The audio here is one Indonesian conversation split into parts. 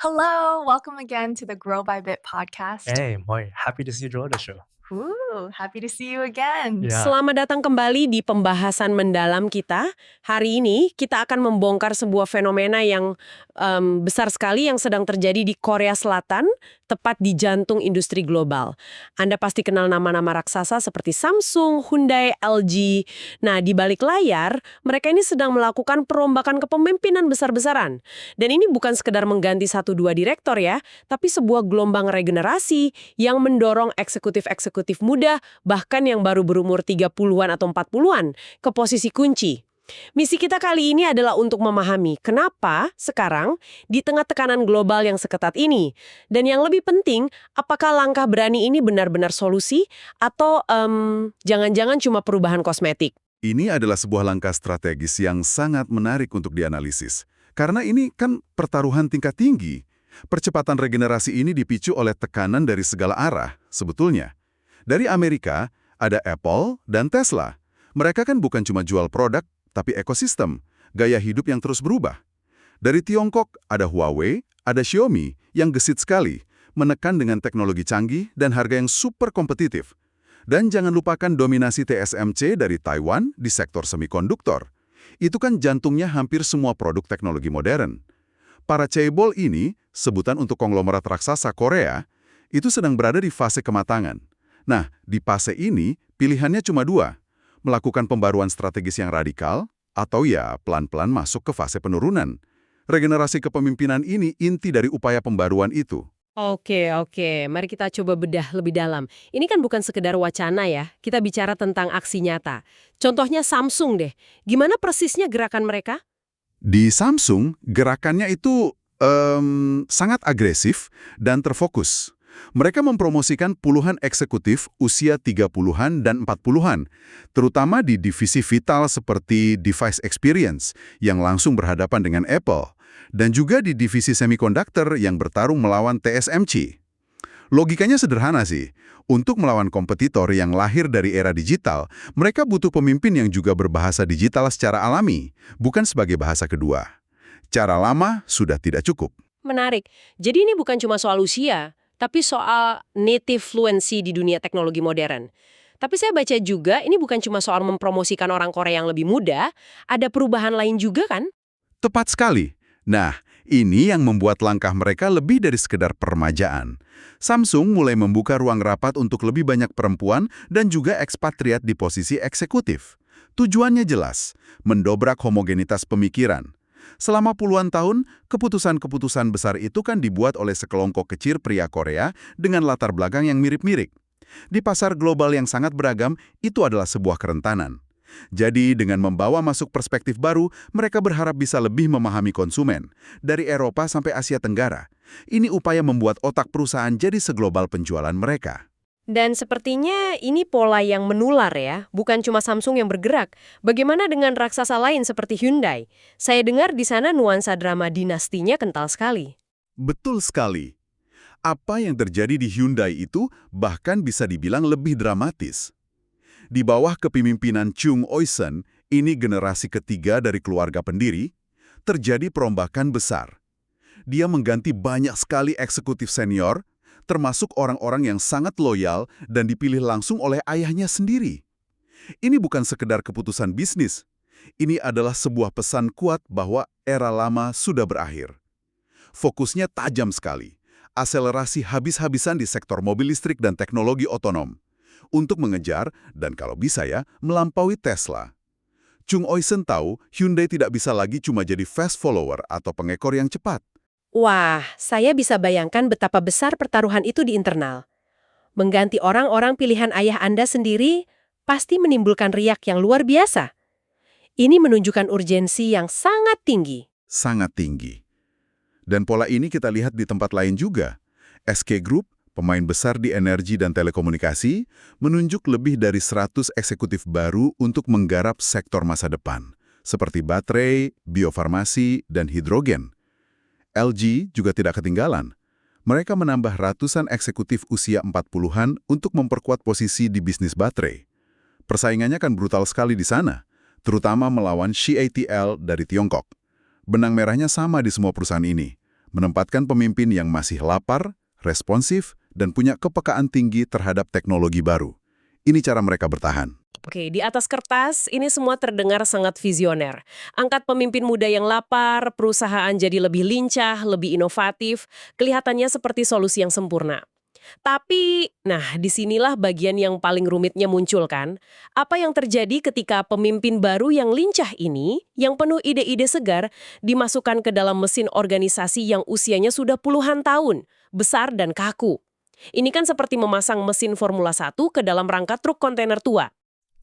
Hello, welcome again to the Grow by Bit podcast. Hey, Moi, happy to see you on the show. Ooh, happy to see you again. Ya, Selamat datang kembali di pembahasan mendalam kita. Hari ini kita akan membongkar sebuah fenomena yang besar sekali yang sedang terjadi di Korea Selatan, tepat di jantung industri global. Anda pasti kenal nama-nama raksasa seperti Samsung, Hyundai, LG. Nah, di balik layar, mereka ini sedang melakukan perombakan kepemimpinan besar-besaran. Dan ini bukan sekedar mengganti 1-2 direktur ya, tapi sebuah gelombang regenerasi yang mendorong eksekutif-eksekutif muda, bahkan yang baru berumur 30-an atau 40-an, ke posisi kunci. Misi kita kali ini adalah untuk memahami kenapa sekarang di tengah tekanan global yang seketat ini. Dan yang lebih penting, apakah langkah berani ini benar-benar solusi atau jangan-jangan cuma perubahan kosmetik? Ini adalah sebuah langkah strategis yang sangat menarik untuk dianalisis. Karena ini kan pertaruhan tingkat tinggi. Percepatan regenerasi ini dipicu oleh tekanan dari segala arah, sebetulnya. Dari Amerika, ada Apple dan Tesla. Mereka kan bukan cuma jual produk, tapi ekosistem, gaya hidup yang terus berubah. Dari Tiongkok, ada Huawei, ada Xiaomi yang gesit sekali, menekan dengan teknologi canggih dan harga yang super kompetitif. Dan jangan lupakan dominasi TSMC dari Taiwan di sektor semikonduktor. Itu kan jantungnya hampir semua produk teknologi modern. Para chaebol ini, sebutan untuk konglomerat raksasa Korea, itu sedang berada di fase kematangan. Nah, di fase ini, pilihannya cuma dua. Melakukan pembaruan strategis yang radikal, atau ya pelan-pelan masuk ke fase penurunan. Regenerasi kepemimpinan ini inti dari upaya pembaruan itu. Oke. Mari kita coba bedah lebih dalam. Ini kan bukan sekedar wacana ya, kita bicara tentang aksi nyata. Contohnya Samsung deh, gimana persisnya gerakan mereka? Di Samsung, gerakannya itu sangat agresif dan terfokus. Mereka mempromosikan puluhan eksekutif usia 30-an dan 40-an, terutama di divisi vital seperti Device Experience yang langsung berhadapan dengan Apple, dan juga di divisi semikonduktor yang bertarung melawan TSMC. Logikanya sederhana sih. Untuk melawan kompetitor yang lahir dari era digital, mereka butuh pemimpin yang juga berbahasa digital secara alami, bukan sebagai bahasa kedua. Cara lama sudah tidak cukup. Menarik. Jadi ini bukan cuma soal usia, tapi soal native fluency di dunia teknologi modern. Tapi saya baca juga ini bukan cuma soal mempromosikan orang Korea yang lebih muda, ada perubahan lain juga kan? Tepat sekali. Nah, ini yang membuat langkah mereka lebih dari sekedar peremajaan. Samsung mulai membuka ruang rapat untuk lebih banyak perempuan dan juga ekspatriat di posisi eksekutif. Tujuannya jelas, mendobrak homogenitas pemikiran. Selama puluhan tahun, keputusan-keputusan besar itu kan dibuat oleh sekelompok kecil pria Korea dengan latar belakang yang mirip-mirip. Di pasar global yang sangat beragam, itu adalah sebuah kerentanan. Jadi, dengan membawa masuk perspektif baru, mereka berharap bisa lebih memahami konsumen, dari Eropa sampai Asia Tenggara. Ini upaya membuat otak perusahaan jadi seglobal penjualan mereka. Dan sepertinya ini pola yang menular ya, bukan cuma Samsung yang bergerak. Bagaimana dengan raksasa lain seperti Hyundai? Saya dengar di sana nuansa drama dinastinya kental sekali. Betul sekali. Apa yang terjadi di Hyundai itu bahkan bisa dibilang lebih dramatis. Di bawah kepemimpinan Chung Oisun, ini generasi ketiga dari keluarga pendiri, terjadi perombakan besar. Dia mengganti banyak sekali eksekutif senior, termasuk orang-orang yang sangat loyal dan dipilih langsung oleh ayahnya sendiri. Ini bukan sekedar keputusan bisnis. Ini adalah sebuah pesan kuat bahwa era lama sudah berakhir. Fokusnya tajam sekali. Akselerasi habis-habisan di sektor mobil listrik dan teknologi otonom. Untuk mengejar, dan kalau bisa ya, melampaui Tesla. Chung Oisun tahu Hyundai tidak bisa lagi cuma jadi fast follower atau pengekor yang cepat. Wah, saya bisa bayangkan betapa besar pertaruhan itu di internal. Mengganti orang-orang pilihan ayah Anda sendiri pasti menimbulkan riak yang luar biasa. Ini menunjukkan urgensi yang sangat tinggi. Sangat tinggi. Dan pola ini kita lihat di tempat lain juga. SK Group, pemain besar di energi dan telekomunikasi, menunjuk lebih dari 100 eksekutif baru untuk menggarap sektor masa depan, seperti baterai, biofarmasi, dan hidrogen. LG juga tidak ketinggalan. Mereka menambah ratusan eksekutif usia 40-an untuk memperkuat posisi di bisnis baterai. Persaingannya kan brutal sekali di sana, terutama melawan CATL dari Tiongkok. Benang merahnya sama di semua perusahaan ini. menempatkan pemimpin yang masih lapar, responsif, dan punya kepekaan tinggi terhadap teknologi baru. Ini cara mereka bertahan. Oke, di atas kertas ini semua terdengar sangat visioner. Angkat pemimpin muda yang lapar, perusahaan jadi lebih lincah, lebih inovatif, kelihatannya seperti solusi yang sempurna. Tapi, nah disinilah bagian yang paling rumitnya muncul kan. Apa yang terjadi ketika pemimpin baru yang lincah ini, yang penuh ide-ide segar, dimasukkan ke dalam mesin organisasi yang usianya sudah puluhan tahun, besar dan kaku. Ini kan seperti memasang mesin Formula 1 ke dalam rangka truk kontainer tua.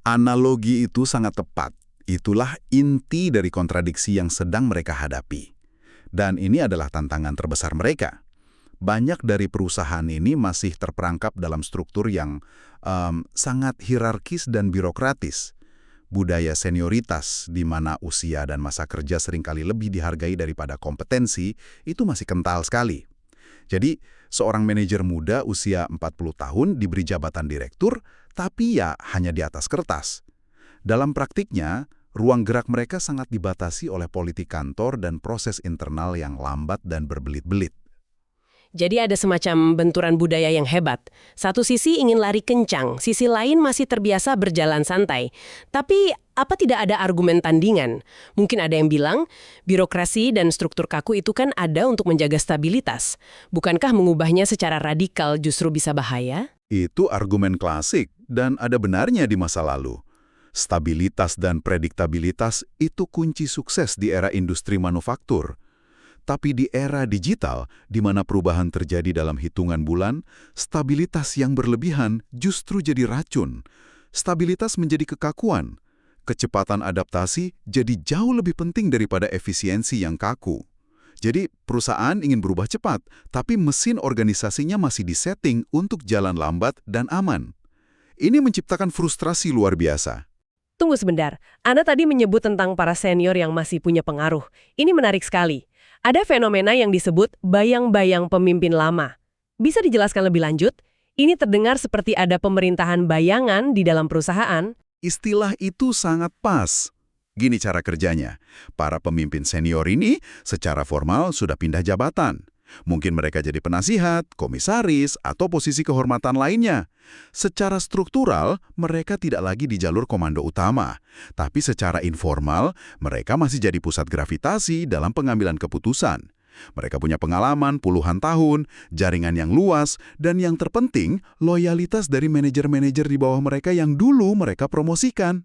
Analogi itu sangat tepat. Itulah inti dari kontradiksi yang sedang mereka hadapi. Dan ini adalah tantangan terbesar mereka. Banyak dari perusahaan ini masih terperangkap dalam struktur yang sangat hierarkis dan birokratis. Budaya senioritas, di mana usia dan masa kerja seringkali lebih dihargai daripada kompetensi, itu masih kental sekali. Jadi, seorang manajer muda usia 40 tahun diberi jabatan direktur, tapi ya hanya di atas kertas. Dalam praktiknya, ruang gerak mereka sangat dibatasi oleh politik kantor dan proses internal yang lambat dan berbelit-belit. Jadi ada semacam benturan budaya yang hebat. Satu sisi ingin lari kencang, sisi lain masih terbiasa berjalan santai. Tapi apa tidak ada argumen tandingan? Mungkin ada yang bilang, birokrasi dan struktur kaku itu kan ada untuk menjaga stabilitas. Bukankah mengubahnya secara radikal justru bisa bahaya? Itu argumen klasik dan ada benarnya di masa lalu. Stabilitas dan prediktabilitas itu kunci sukses di era industri manufaktur. Tapi di era digital, di mana perubahan terjadi dalam hitungan bulan, stabilitas yang berlebihan justru jadi racun. Stabilitas menjadi kekakuan. Kecepatan adaptasi jadi jauh lebih penting daripada efisiensi yang kaku. Jadi, perusahaan ingin berubah cepat, tapi mesin organisasinya masih disetting untuk jalan lambat dan aman. Ini menciptakan frustrasi luar biasa. Tunggu sebentar, Anda tadi menyebut tentang para senior yang masih punya pengaruh. Ini menarik sekali. Ada fenomena yang disebut bayang-bayang pemimpin lama. Bisa dijelaskan lebih lanjut? Ini terdengar seperti ada pemerintahan bayangan di dalam perusahaan. Istilah itu sangat pas. Gini cara kerjanya. Para pemimpin senior ini secara formal sudah pindah jabatan. Mungkin mereka jadi penasihat, komisaris, atau posisi kehormatan lainnya. Secara struktural, mereka tidak lagi di jalur komando utama. Tapi secara informal, mereka masih jadi pusat gravitasi dalam pengambilan keputusan. Mereka punya pengalaman puluhan tahun, jaringan yang luas, dan yang terpenting, loyalitas dari manajer-manajer di bawah mereka yang dulu mereka promosikan.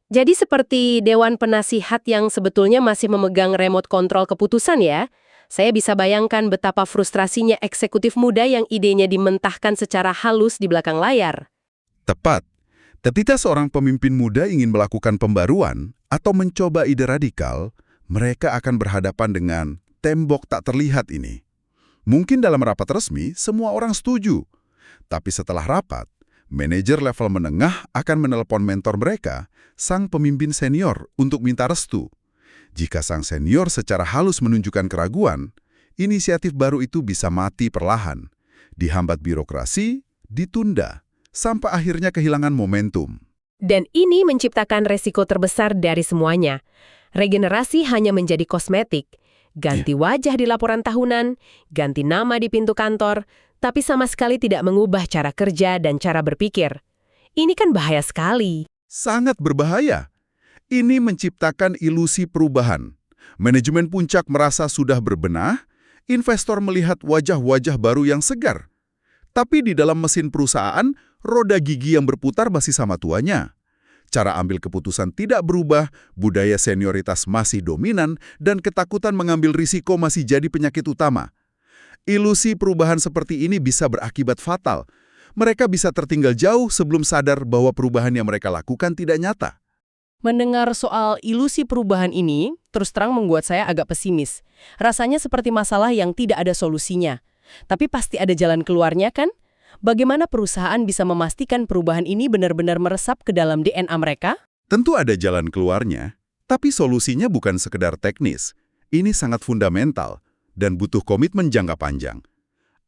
Jadi seperti dewan penasihat yang sebetulnya masih memegang remote kontrol keputusan ya? Saya bisa bayangkan betapa frustrasinya eksekutif muda yang idenya dimentahkan secara halus di belakang layar. Tepat. Ketika seorang pemimpin muda ingin melakukan pembaruan atau mencoba ide radikal, mereka akan berhadapan dengan tembok tak terlihat ini. Mungkin dalam rapat resmi, semua orang setuju. Tapi setelah rapat, manajer level menengah akan menelepon mentor mereka, sang pemimpin senior, untuk minta restu. Jika sang senior secara halus menunjukkan keraguan, inisiatif baru itu bisa mati perlahan, dihambat birokrasi, ditunda, sampai akhirnya kehilangan momentum. Dan ini menciptakan resiko terbesar dari semuanya. Regenerasi hanya menjadi kosmetik, ganti wajah di laporan tahunan, ganti nama di pintu kantor, tapi sama sekali tidak mengubah cara kerja dan cara berpikir. Ini kan bahaya sekali. Sangat berbahaya. Ini menciptakan ilusi perubahan. Manajemen puncak merasa sudah berbenah, investor melihat wajah-wajah baru yang segar. Tapi di dalam mesin perusahaan, roda gigi yang berputar masih sama tuanya. Cara ambil keputusan tidak berubah, budaya senioritas masih dominan, dan ketakutan mengambil risiko masih jadi penyakit utama. Ilusi perubahan seperti ini bisa berakibat fatal. Mereka bisa tertinggal jauh sebelum sadar bahwa perubahan yang mereka lakukan tidak nyata. Mendengar soal ilusi perubahan ini, terus terang membuat saya agak pesimis. Rasanya seperti masalah yang tidak ada solusinya. Tapi pasti ada jalan keluarnya kan? Bagaimana perusahaan bisa memastikan perubahan ini benar-benar meresap ke dalam DNA mereka? Tentu ada jalan keluarnya, tapi solusinya bukan sekedar teknis. Ini sangat fundamental dan butuh komitmen jangka panjang.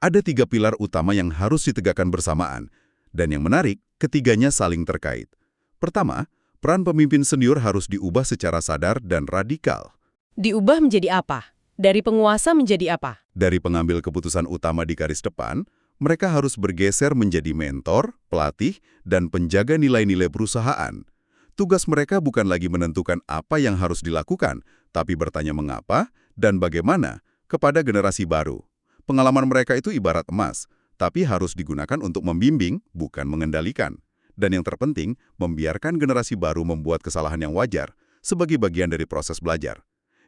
Ada 3 pilar utama yang harus ditegakkan bersamaan, dan yang menarik, ketiganya saling terkait. Pertama, peran pemimpin senior harus diubah secara sadar dan radikal. Diubah menjadi apa? Dari penguasa menjadi apa? Dari pengambil keputusan utama di garis depan, mereka harus bergeser menjadi mentor, pelatih, dan penjaga nilai-nilai perusahaan. Tugas mereka bukan lagi menentukan apa yang harus dilakukan, tapi bertanya mengapa dan bagaimana kepada generasi baru. Pengalaman mereka itu ibarat emas, tapi harus digunakan untuk membimbing, bukan mengendalikan. Dan yang terpenting, membiarkan generasi baru membuat kesalahan yang wajar sebagai bagian dari proses belajar.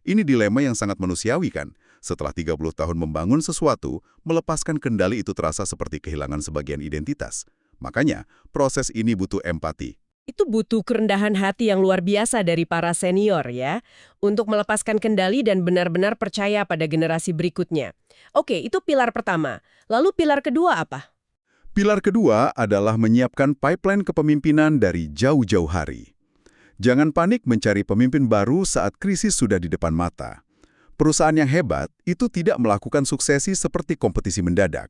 Ini dilema yang sangat manusiawi kan? Setelah 30 tahun membangun sesuatu, melepaskan kendali itu terasa seperti kehilangan sebagian identitas. Makanya, proses ini butuh empati. Itu butuh kerendahan hati yang luar biasa dari para senior ya, untuk melepaskan kendali dan benar-benar percaya pada generasi berikutnya. Oke, itu pilar pertama. Lalu pilar kedua apa? Pilar kedua adalah menyiapkan pipeline kepemimpinan dari jauh-jauh hari. Jangan panik mencari pemimpin baru saat krisis sudah di depan mata. Perusahaan yang hebat itu tidak melakukan suksesi seperti kompetisi mendadak.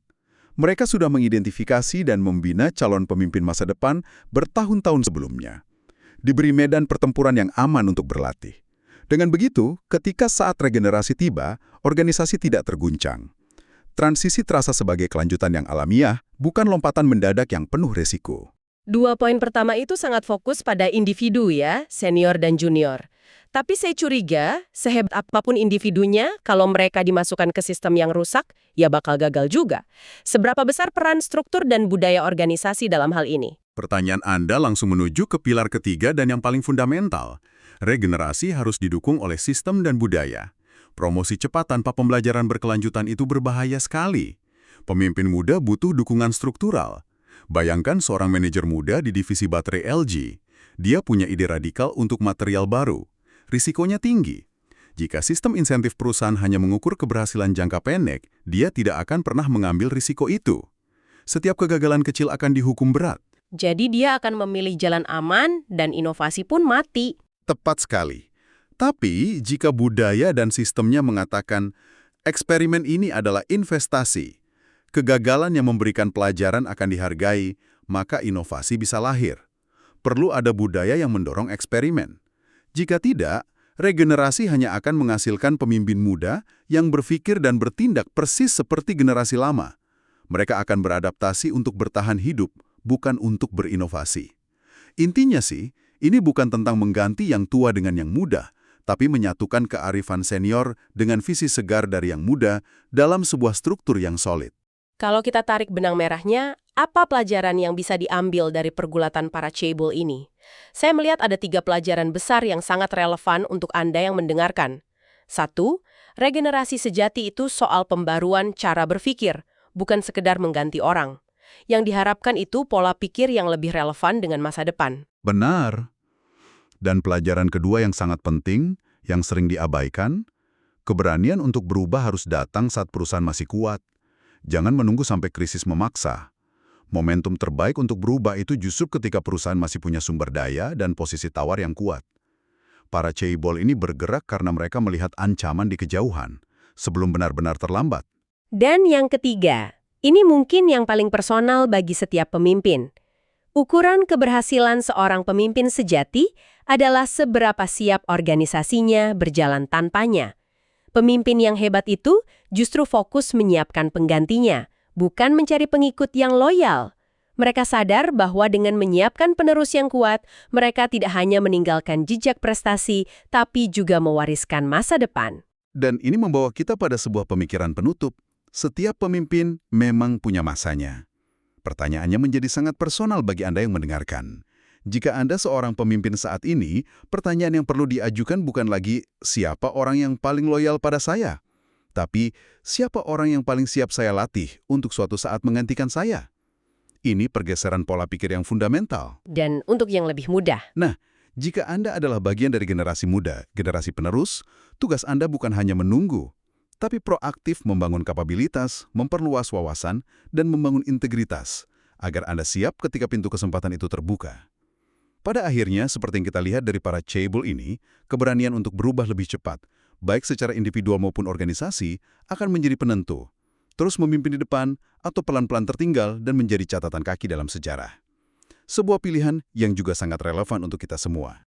Mereka sudah mengidentifikasi dan membina calon pemimpin masa depan bertahun-tahun sebelumnya. Diberi medan pertempuran yang aman untuk berlatih. Dengan begitu, ketika saat regenerasi tiba, organisasi tidak terguncang. Transisi terasa sebagai kelanjutan yang alamiah, bukan lompatan mendadak yang penuh resiko. 2 poin pertama itu sangat fokus pada individu ya, senior dan junior. Tapi saya curiga, sehebat apapun individunya, kalau mereka dimasukkan ke sistem yang rusak, ya bakal gagal juga. Seberapa besar peran struktur dan budaya organisasi dalam hal ini? Pertanyaan Anda langsung menuju ke pilar ketiga dan yang paling fundamental. Regenerasi harus didukung oleh sistem dan budaya. Promosi cepat tanpa pembelajaran berkelanjutan itu berbahaya sekali. Pemimpin muda butuh dukungan struktural. Bayangkan seorang manajer muda di divisi baterai LG. Dia punya ide radikal untuk material baru. Risikonya tinggi. Jika sistem insentif perusahaan hanya mengukur keberhasilan jangka pendek, dia tidak akan pernah mengambil risiko itu. Setiap kegagalan kecil akan dihukum berat. Jadi dia akan memilih jalan aman dan inovasi pun mati. Tepat sekali. Tapi, jika budaya dan sistemnya mengatakan, eksperimen ini adalah investasi, kegagalan yang memberikan pelajaran akan dihargai, maka inovasi bisa lahir. Perlu ada budaya yang mendorong eksperimen. Jika tidak, regenerasi hanya akan menghasilkan pemimpin muda yang berpikir dan bertindak persis seperti generasi lama. Mereka akan beradaptasi untuk bertahan hidup, bukan untuk berinovasi. Intinya sih, ini bukan tentang mengganti yang tua dengan yang muda, tapi menyatukan kearifan senior dengan visi segar dari yang muda dalam sebuah struktur yang solid. Kalau kita tarik benang merahnya, apa pelajaran yang bisa diambil dari pergulatan para chaebol ini? Saya melihat ada 3 pelajaran besar yang sangat relevan untuk Anda yang mendengarkan. 1. Regenerasi sejati itu soal pembaruan cara berpikir, bukan sekedar mengganti orang. Yang diharapkan itu pola pikir yang lebih relevan dengan masa depan. Benar. Dan pelajaran kedua yang sangat penting, yang sering diabaikan, keberanian untuk berubah harus datang saat perusahaan masih kuat. Jangan menunggu sampai krisis memaksa. Momentum terbaik untuk berubah itu justru ketika perusahaan masih punya sumber daya dan posisi tawar yang kuat. Para chaebol ini bergerak karena mereka melihat ancaman di kejauhan, sebelum benar-benar terlambat. Dan yang ketiga, ini mungkin yang paling personal bagi setiap pemimpin. Ukuran keberhasilan seorang pemimpin sejati adalah seberapa siap organisasinya berjalan tanpanya. Pemimpin yang hebat itu justru fokus menyiapkan penggantinya, bukan mencari pengikut yang loyal. Mereka sadar bahwa dengan menyiapkan penerus yang kuat, mereka tidak hanya meninggalkan jejak prestasi, tapi juga mewariskan masa depan. Dan ini membawa kita pada sebuah pemikiran penutup. Setiap pemimpin memang punya masanya. Pertanyaannya menjadi sangat personal bagi Anda yang mendengarkan. Jika Anda seorang pemimpin saat ini, pertanyaan yang perlu diajukan bukan lagi siapa orang yang paling loyal pada saya, tapi siapa orang yang paling siap saya latih untuk suatu saat menggantikan saya. Ini pergeseran pola pikir yang fundamental. Dan untuk yang lebih mudah, Nah, jika Anda adalah bagian dari generasi muda, generasi penerus, tugas Anda bukan hanya menunggu, tapi proaktif membangun kapabilitas, memperluas wawasan, dan membangun integritas, agar Anda siap ketika pintu kesempatan itu terbuka. Pada akhirnya, seperti yang kita lihat dari para chaebol ini, keberanian untuk berubah lebih cepat, baik secara individual maupun organisasi, akan menjadi penentu. Terus memimpin di depan, atau pelan-pelan tertinggal dan menjadi catatan kaki dalam sejarah. Sebuah pilihan yang juga sangat relevan untuk kita semua.